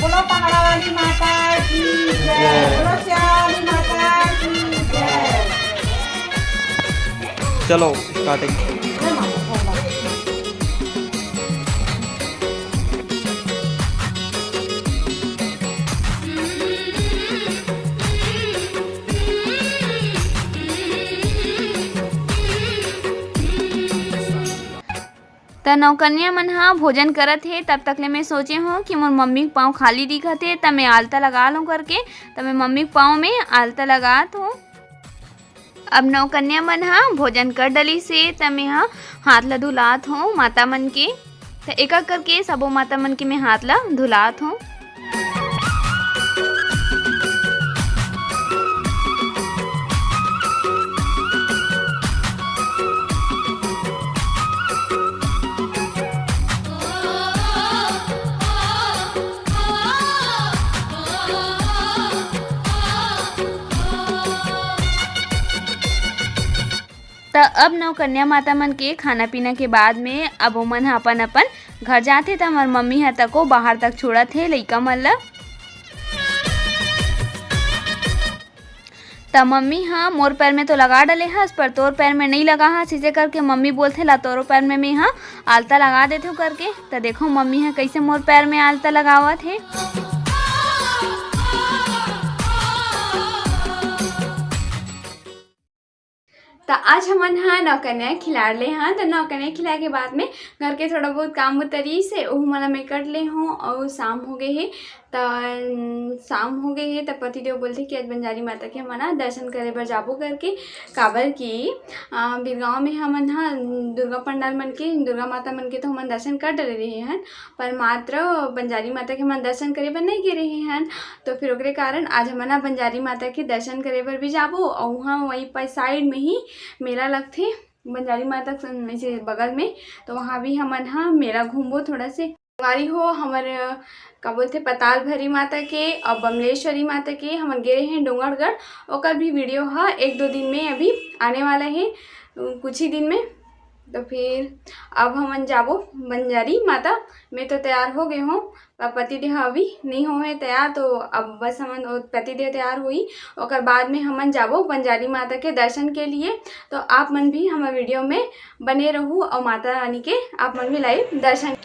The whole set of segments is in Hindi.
बोलो पहाड़ा वाली माता की जय, बोलो श्याली माता की जय। चलो स्टार्टिंग। त नौकन्या मन हा भोजन करत हे, तब तक ले मैं सोचे हूँ कि मोर मम्मी के पाँव खाली दिखत हे, तब मैं आलता लगा लूँ करके। तब मैं मम्मी के पाँव में आलता लगात हूँ। अब नौकन्या मन हा भोजन कर डली से त मैं हा हाथ ला धुलात हूँ माता मन के। तो एक एक करके सबो माता मन के मैं हाथ ला धुलात हूँ। तो अब नौकन्या माता मन के खाना पीना के बाद में अब ओमन ह अपन अपन घर जाथे। त हमार मम्मी ह तको बाहर तक छोड़त हे लइका मन ला। त मम्मी ह मोर पैर में तो लगा डले हस पर तोर पैर में नहीं लगा हस, इसे करके मम्मी बोलथे ला तोरो पैर में मैं ह आलता लगा देथो करके। त देखो मम्मी ह कैसे मोर पैर में आलता लगावत हे। तो आज हमन हा नौकन्या खिला ले हाँ। तो नौकन्या खिलाए के बाद में घर के थोड़ा बहुत काम उतरी से ओहू मला मैं कर ले हूँ और शाम हो गए है। तो शाम हो गई है। तो पतिदेव बोलते कि आज बंजारी माता के हमन दर्शन करे बर जाबो करके। काबर की बिरगांव में हमन हा दुर्गा पंडाल मन के दुर्गा माता मन के तो हमन दर्शन कर डले रहे हैं, पर मात्र बंजारी माता के हमन दर्शन करे बर नहीं गे रहे हैं। तो फिर ओकरे कारण आज हमन बंजारी माता के दर्शन करे बर भी जाबो और वहाँ वहीं पर साइड में ही मेला लगथे बंजारी माता से बगल में। तो वहाँ भी हमन हा मेला घूमबो थोड़ा से। संगवारी हो हमर का बोलते पताल भरी माता के और बमलेश्वरी माता के हमन गे रहे हैं डोंगरगढ़। ओकर भी वीडियो हा 1-2 दिन में अभी आने वाला है, कुछ ही दिन में। तो फिर अब हमन जाबो बंजारी माता। मैं तो तैयार हो गए हूँ, पतिदेव अभी नहीं हुए तैयार। तो अब बस हमन पतिदेव तैयार हुई और बाद में हमन जाबो बंजारी माता के दर्शन के लिए। तो आप मन भी हमारे वीडियो में बने रहू और माता रानी के आप मन भी लाइव दर्शन।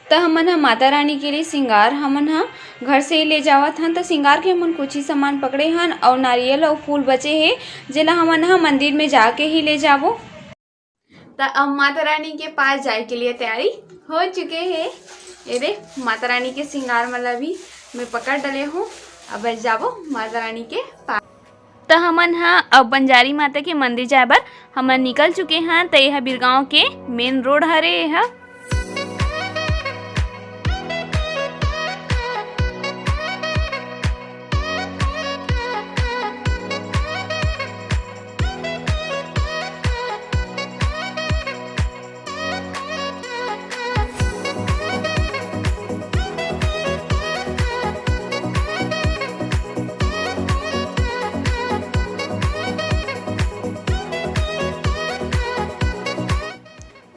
तो हमन हा माता रानी के लिए श्रृंगार हमन हा घर से ही ले जावत हन। तो श्रृंगार के हमन कुछ ही सामान पकड़े हन और नारियल और फूल बचे है जेला हमन हा मंदिर में जाके ही ले जाबो। तो अब माता रानी के पास जाए के लिए तैयारी हो चुके हैं। ये देख माता रानी के श्रृंगार वाला भी मैं पकड़ डले हूँ। अब बस जाबो माता रानी के पास। तो हमन हा अब बंजारी माता के मंदिर जाए बर हमन निकल चुके हैं। तो यह बिरगांव के मेन रोड हरे है।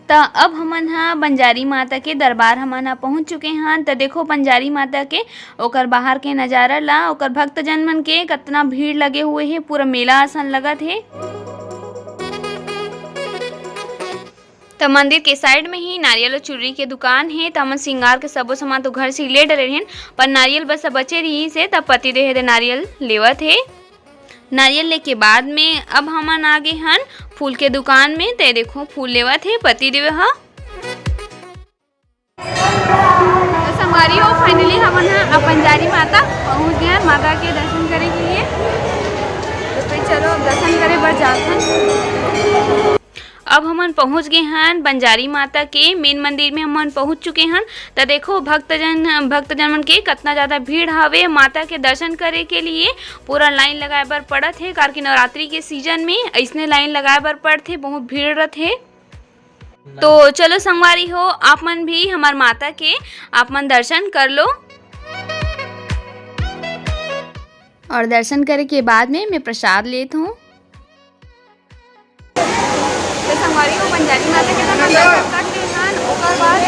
तो अब हमन हा बंजारी माता के दरबार हमन हा पहुँच चुके हैं। तो देखो बंजारी माता के ओकर बाहर के नज़ारा ला, ओकर भक्तजन मन के कितना भीड़ लगे हुए है, पूरा मेला असन लगत है। तो मंदिर के साइड में ही नारियल और चुनरी के दुकान है। तो हमन श्रृंगार के सबो सामान तो घर से ले डले हैं, पर नारियल बस बचे रही से तब पतिदेव नारियल लेवत है। नारियल ले के बाद में अब हमन आगे हन फूल के दुकान में। ते देखो फूल लेवत है पतिदेव हा। तो संगवारी हो फाइनली हमन हा बंजारी माता पहुँच गए माता के दर्शन करे के लिए। तो फिर चलो अब दर्शन करे बर जाथन। अब हमन पहुँच गए हैं बंजारी माता के मेन मंदिर में हमन पहुँच चुके हैं। तो देखो भक्तजन मन के कितना ज़्यादा भीड़ हवे माता के दर्शन करे के लिए। पूरा लाइन लगाए बर पड़त है, कारण कि नवरात्रि के सीजन में ऐसने लाइन लगाए बर पड़थे, बहुत भीड़ रहथे। तो चलो संगवारी हो आप मन भी हमार माता के आप मन दर्शन कर लो। और दर्शन करे के बाद में मैं प्रसाद लेता हूँ। तो संगवारी हो बंजारी माता के दर्शन करके ओकर बाद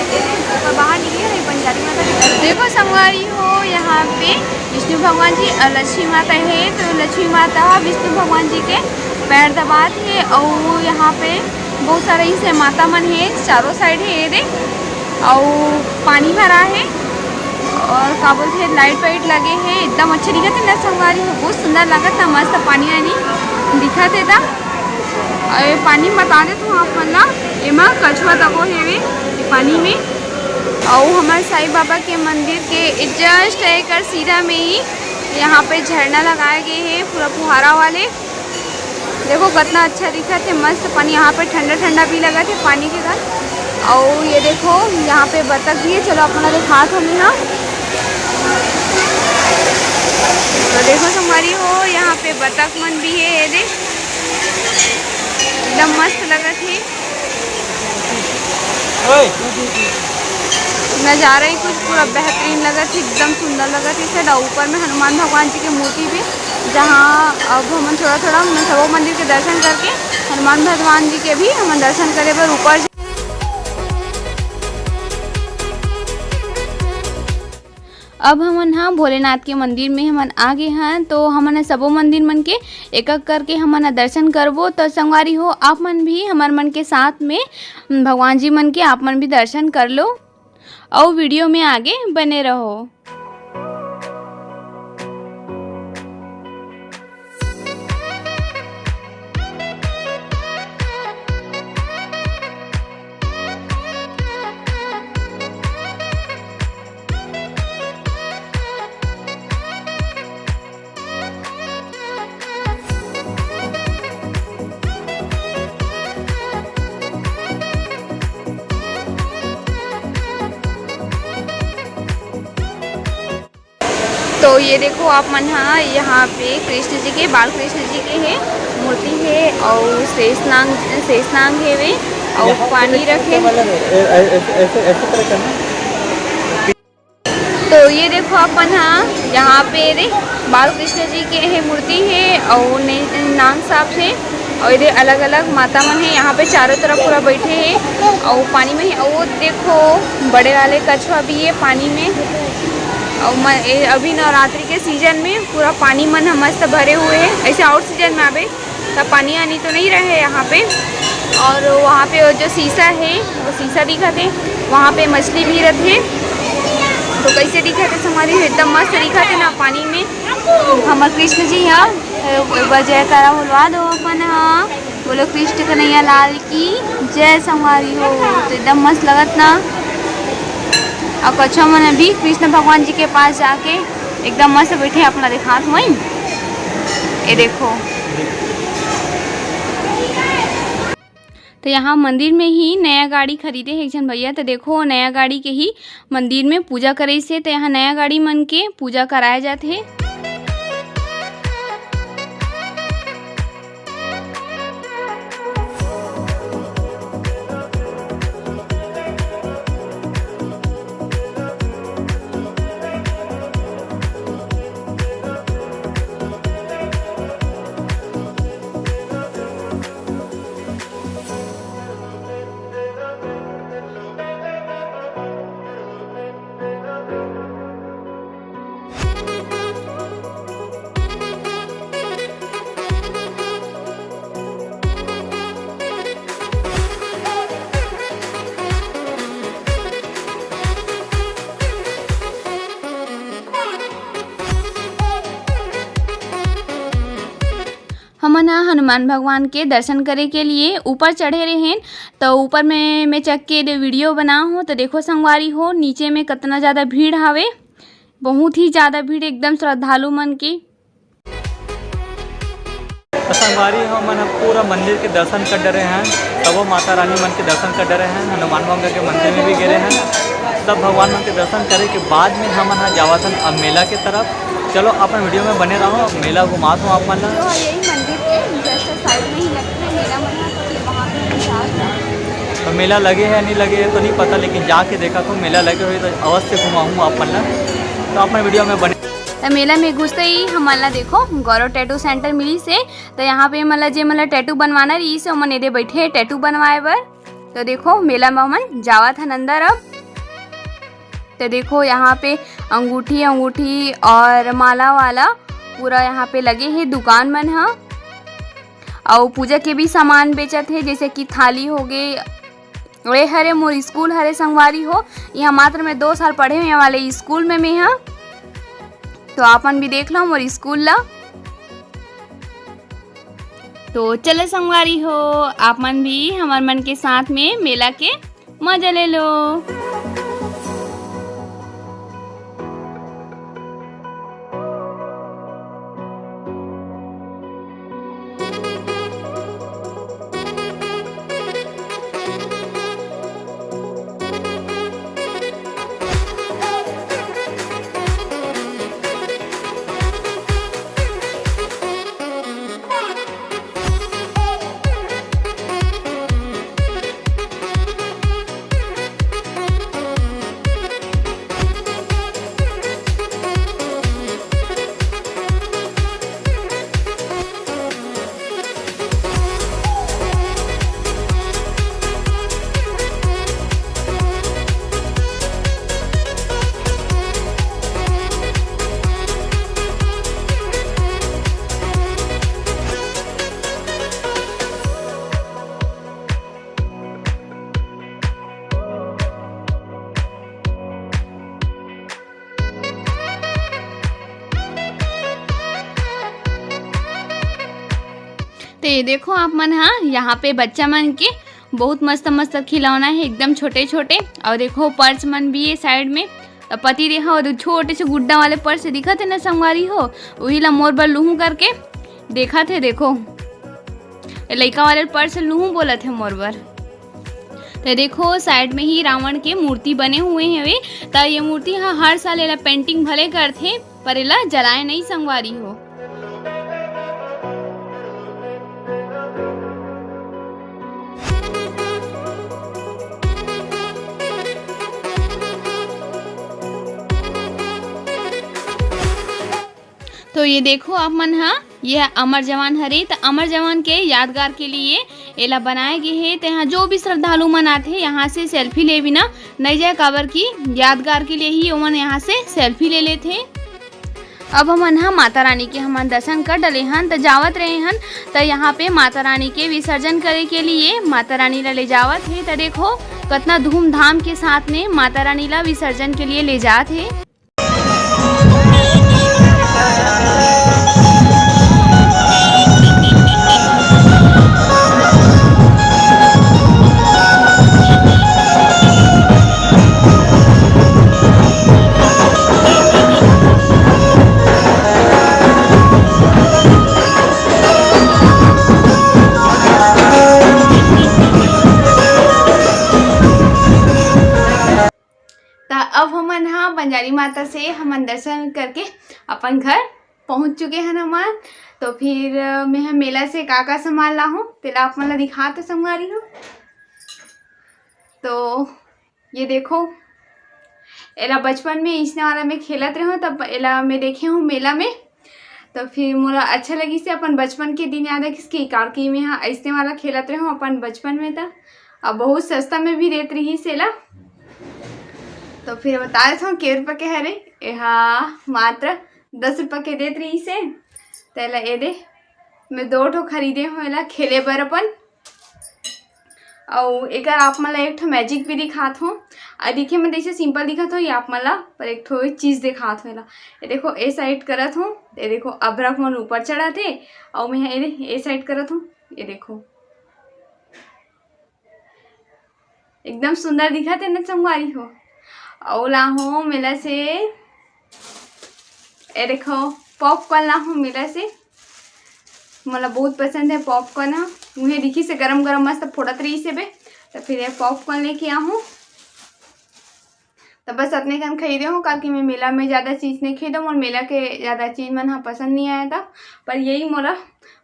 बाहर निकले रहे बंजारी माता के। देखो संगवारी हो यहाँ पे विष्णु भगवान जी और लक्ष्मी माता है। तो लक्ष्मी माता विष्णु भगवान जी के पैर दबात है और यहाँ पे बहुत सारे ऐसे माता मन है चारों साइड है। ये देख और पानी भरा है और का बोलते हैं लाइट वाइट लगे हैं, एकदम अच्छे दिखत है ना संगवारी हो। बहुत सुंदर लगत ना, मस्त पानी वानी दिखत है था। और पानी बता देता हूँ आप मन ला, एमा कछुआ तको हेवे पानी में। और हमारे साईं बाबा के मंदिर के जस्ट एक सीधा में ही यहाँ पे झरना लगाए गए हैं पूरा फुहारा वाले। देखो कितना अच्छा दिखा थे, मस्त पानी। यहाँ पे ठंडा ठंडा भी लगा थे पानी के साथ। और ये देखो यहाँ पे बतख भी है। चलो अपना दिखा दो हमें यहाँ। तो देखो तुम्हारी हो यहाँ पे बतख मन भी है, ये देख एकदम मस्त लगा थे। नज़ारा ही कुछ पूरा बेहतरीन लगा थी, एकदम सुंदर लगा थी सर। ऊपर में हनुमान भगवान जी की मूर्ति भी, जहाँ अब हम थोड़ा थोड़ा सब मंदिर के दर्शन करके हनुमान भगवान जी के भी हम दर्शन करे पर ऊपर। अब हमन हाँ भोलेनाथ के मंदिर में हमन आ गए हैं। तो हमन सबो मंदिर मन के एक एक करके हमन दर्शन करबो। तो संगवारी हो आप मन भी हमार मन के साथ में भगवान जी मन के आप मन भी दर्शन कर लो और वीडियो में आगे बने रहो। तो ये देखो आप मन हाँ यहाँ पे कृष्ण जी के बाल कृष्ण जी के है मूर्ति है और शेषनाग है वे और पानी रखे। तो ये देखो अपन हाँ यहाँ पे रे बाल कृष्ण जी के है मूर्ति है और नाग साहब है और इधर अलग अलग माता मन है। यहाँ पे चारों तरफ पूरा बैठे हैं और पानी में है। और वो देखो बड़े वाले कछुआ भी है पानी में। और अभी नवरात्रि के सीजन में पूरा पानी मन मस्त भरे हुए हैं। ऐसे आउट सीजन में आवे तब पानी आनी तो नहीं रहे यहाँ पे। और वहाँ पे जो शीशा है वो शीशा दिखा थे, वहाँ पे मछली भी रहते। तो कैसे दिखा थे हमारी एकदम मस्त दिखा थे ना पानी में। हमारे कृष्ण जी यहाँ जय करा बोलवा दो अपन हाँ बोलो कृष्ण कन्हैया लाल की जय संवारी हो। तो एकदम मस्त लगत ना। और कछुआ मन भी कृष्ण भगवान जी के पास जाके एकदम मस्त बैठे अपना दिखात वहीं। ये देखो तो यहाँ मंदिर में ही नया गाड़ी खरीदे है एक जन भैया। तो देखो नया गाड़ी के ही मंदिर में पूजा करे से। तो यहाँ नया गाड़ी मन के पूजा कराया जाते है। हमन हनुमान भगवान के दर्शन करे के लिए ऊपर चढ़े रहे। तो ऊपर में मैं चक के वीडियो बना हूँ। तो देखो संगवारी हो नीचे में कितना ज़्यादा भीड़ हावे, बहुत ही ज़्यादा भीड़ एकदम श्रद्धालु मन की। संगवारी हमन पूरा मंदिर के दर्शन कर रहे हैं। सबो माता रानी मन के दर्शन कर रहे हैं। हनुमान भगवान के मंदिर में भी गए हैं। सब भगवान मन के दर्शन करे के बाद में हमन जावत हन अब मेला के तरफ। चलो अपन वीडियो में बने रहो, मेला घुमा दूँ आप मन। यही मंदिर के जस्ट साइड में ही लगता है मेला मन। वहाँ पे तो मेला लगे है नहीं लगे है तो नहीं पता, लेकिन जाके देखा तो मेला लगे हुए तो अवश्य घुमाऊँ आप मन। तो अपन वीडियो में बने। तो मेला में घुसते ही हमारा देखो गौरव टैटू सेंटर मिली से। तो यहाँ पे मतलब जे मतलब टैटू बनवाना रही से मन एदे बैठे टैटू बनवाए बर। तो देखो मेला में मन जावत हन अंदर अब। तो देखो यहाँ पे अंगूठी और माला वाला पूरा यहाँ पे लगे हैं दुकान मन है। और पूजा के भी सामान बेचत है जैसे कि थाली हो गए। वे हरे मोर स्कूल हरे संगवारी हो यहाँ मात्र में 2 साल पढ़े हुए वाले स्कूल में मैं हाँ। तो आपन भी देख लो मोर स्कूल ला। तो चले संगवारी हो आप मन भी हमार मन के साथ में मेला के मजा ले लो। तो ये देखो आप मन हाँ, यहाँ पे बच्चा मन के बहुत मस्त मस्त खिलौना है, एकदम छोटे छोटे। और देखो पर्स मन भी है साइड में, पति देखा और छोटे से गुड्डा वाले पर्स दिखा थे ना संगवारी हो, वही ला मोर बर लूहू करके देखा थे। देखो लड़का वाले पर्स लूहू बोला थे मोर बर। तो देखो साइड में ही रावण के मूर्ति बने हुए हैं वे। तो ये मूर्ति हाँ हर साल एला पेंटिंग भले करथे पर एला जलाए नहीं संगवारी हो। तो ये देखो आप मन हाँ, यह अमर जवान हरे। तो अमर जवान के यादगार के लिए एला बनाए गए है। तो यहाँ जो भी श्रद्धालु मन आते हैं यहाँ से सेल्फी ले बिना नहीं जाए, काबर की यादगार के लिए ही ओमन यहाँ से सेल्फी ले लेते। अब हमन हाँ माता रानी के हमन दर्शन कर डले हन, तो जावत रहे हन। तो यहाँ पे माता रानी के विसर्जन करे के लिए माता रानी ला ले जावत है। तो देखो कितना धूमधाम के साथ में माता रानी ला विसर्जन के लिए ले जात है। अब हमन हाँ बंजारी माता से हमन दर्शन करके अपन घर पहुंच चुके हैं हमार। तो फिर मैं हम मेला से का सामान ला हूँ तेला आप मन ला दिखा तो संगवारी हो। तो ये देखो एला बचपन में इसने वाला में खेलत रहे हो, तब एला मैं देखे हूँ मेला में। तो फिर मोला अच्छा लगी से अपन बचपन के दिन याद है किसकी कारकी में हाँ ऐसे वाला खेलत रहे हो अपन बचपन में। था अब बहुत सस्ता में भी देत रही सेला। तो फिर बता देता हूँ के रुपये के हरे, हाँ मात्र 10 रुपये के देत रही से। तेला ये दे मैं 2 ठो खरीदे हूँ एला खेले बर अपन। और एक आप मला एक ठो मैजिक भी दिखात हूँ। दिखे में जैसे सिंपल दिखत हो, ये आप मला पर एक ठो चीज़ दिखात हूँ एला। ये देखो ए साइड करत हूँ, ये देखो अबरक मन ऊपर चढ़ा थे और मैं ए साइड करत हूँ। ये देखो एकदम सुंदर दिखत है ना संगवारी हो। और ला हूँ मेला से ये देखो पॉपकॉर्न ला हूँ मेला से, मला बहुत पसंद है पॉपकॉर्न। मुझे दिखी से गरम गरम मस्त फोड़त रही से बे। तो फिर ये पॉपकॉर्न लेके आ हूँ। तो बस अपने कन खरीदे हूँ क्योंकि मैं मेला में ज़्यादा चीज़ नहीं खरीदा और मेला के ज़्यादा चीज़ मन हाँ पसंद नहीं आया था। पर यही मोला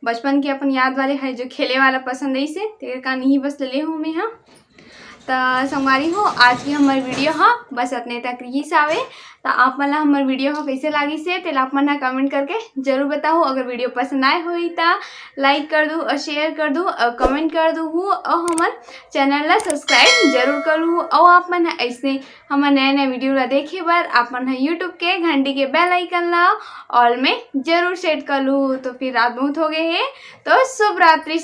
बचपन के अपन याद वाले है जो खेले वाला पसंद है से तेरे का नहीं बस ले हूँ मैं हाँ। तो संगवारी हो आज की हमारी वीडियो हाँ बस इतने तक ही सावे। तो आप मन हमारे वीडियो हो कैसे लगी से तेल आप मन कमेंट करके जरूर बताओ। अगर वीडियो पसंद आए हुई तो लाइक कर दूँ और शेयर कर दूँ और कमेंट कर दूँ और हमारे चैनल ला सब्सक्राइब जरूर करूँ। और आप मन ऐसे हमारे नए नए वीडियो ला देखे बार आप मन यूट्यूब के घंटी के बेल आइकन ला ऑल में जरूर सेट कर लूँ। तो फिर रात बहुत हो गए है, तो शुभ रात्रि।